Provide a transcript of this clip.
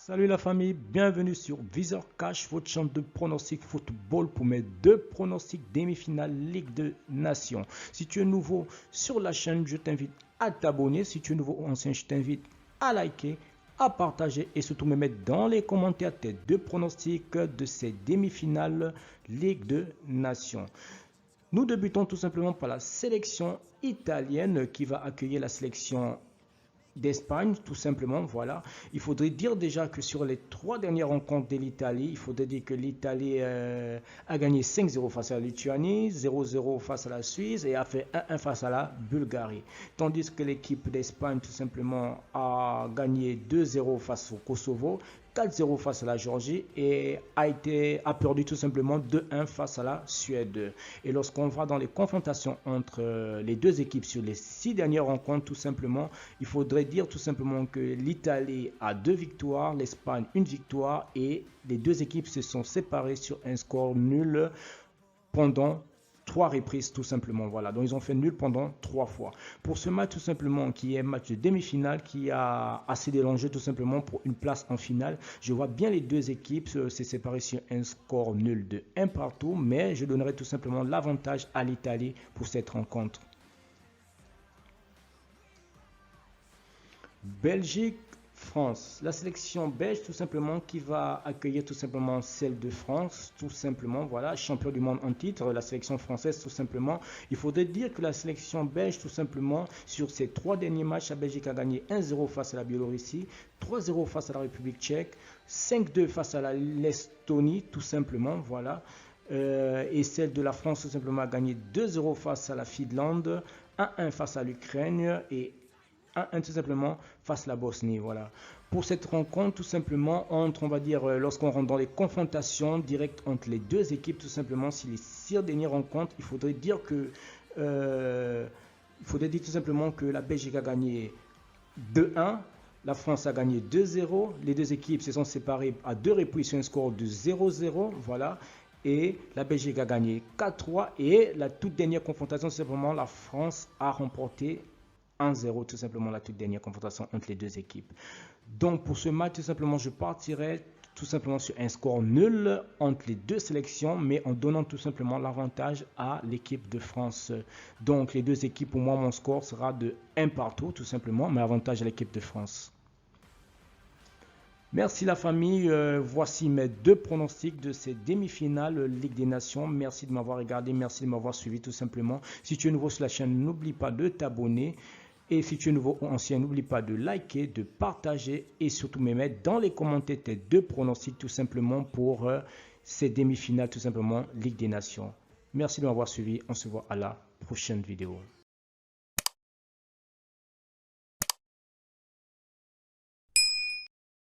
Salut la famille, bienvenue sur Visor Cash, votre chaîne de pronostic football pour mes deux pronostics demi-finale Ligue des Nations. Si tu es nouveau sur la chaîne, je t'invite à t'abonner. Si tu es nouveau ou ancien, je t'invite à liker, à partager et surtout me mettre dans les commentaires tes deux pronostics de ces demi-finales Ligue des Nations. Nous débutons tout simplement par la sélection italienne qui va accueillir la sélection d'Espagne, tout simplement. Voilà, il faudrait dire déjà que sur les trois dernières rencontres de l'Italie, il faudrait dire que l'Italie a gagné 5-0 face à la Lituanie, 0-0 face à la Suisse et a fait 1-1 face à la Bulgarie. Tandis que l'équipe d'Espagne, tout simplement, a gagné 2-0 face au Kosovo, 4-0 face à la Géorgie et a perdu tout simplement 2-1 face à la Suède. Et lorsqu'on va dans les confrontations entre les deux équipes sur les 6 dernières rencontres, tout simplement, il faudrait dire tout simplement que l'Italie a 2 victoires, l'Espagne 1 victoire et les deux équipes se sont séparées sur un score nul pendant 3 reprises tout simplement. Voilà, donc ils ont fait nul pendant 3 fois. Pour ce match tout simplement qui est un match de demi-finale qui a assez de l'enjeu tout simplement pour une place en finale, je vois bien les deux équipes se séparer sur un score nul de 1 partout, mais je donnerai tout simplement l'avantage à l'Italie pour cette rencontre. Belgique, France, la sélection belge tout simplement qui va accueillir tout simplement celle de France, tout simplement, voilà, champion du monde en titre, la sélection française tout simplement. Il faudrait dire que la sélection belge tout simplement, sur ces 3 derniers matchs, la Belgique a gagné 1-0 face à la Biélorussie, 3-0 face à la République tchèque, 5-2 face à l'Estonie tout simplement, voilà. Et celle de la France tout simplement a gagné 2-0 face à la Finlande, 1-1 face à l'Ukraine et 1-1 tout simplement face à la Bosnie. Voilà. Pour cette rencontre, tout simplement, on va dire, lorsqu'on rentre dans les confrontations directes entre les deux équipes, tout simplement, si les 6 dernières rencontres, il faudrait dire tout simplement que la Belgique a gagné 2-1, la France a gagné 2-0, les deux équipes se sont séparées à 2 reprises sur un score de 0-0, voilà. Et la Belgique a gagné 4-3 et la toute dernière confrontation, c'est vraiment la France a remporté 1-0 tout simplement la toute dernière confrontation entre les deux équipes. Donc pour ce match tout simplement je partirai tout simplement sur un score nul entre les deux sélections mais en donnant tout simplement l'avantage à l'équipe de France. Donc les deux équipes, pour moi mon score sera de 1 partout tout simplement mais avantage à l'équipe de France. Merci la famille, voici mes deux pronostics de ces demi-finales Ligue des Nations. Merci de m'avoir regardé, merci de m'avoir suivi tout simplement. Si tu es nouveau sur la chaîne, n'oublie pas de t'abonner. Et si tu es nouveau ou ancien, n'oublie pas de liker, de partager et surtout me mettre dans les commentaires tes deux pronostics tout simplement pour ces demi-finales tout simplement Ligue des Nations. Merci de m'avoir suivi, on se voit à la prochaine vidéo.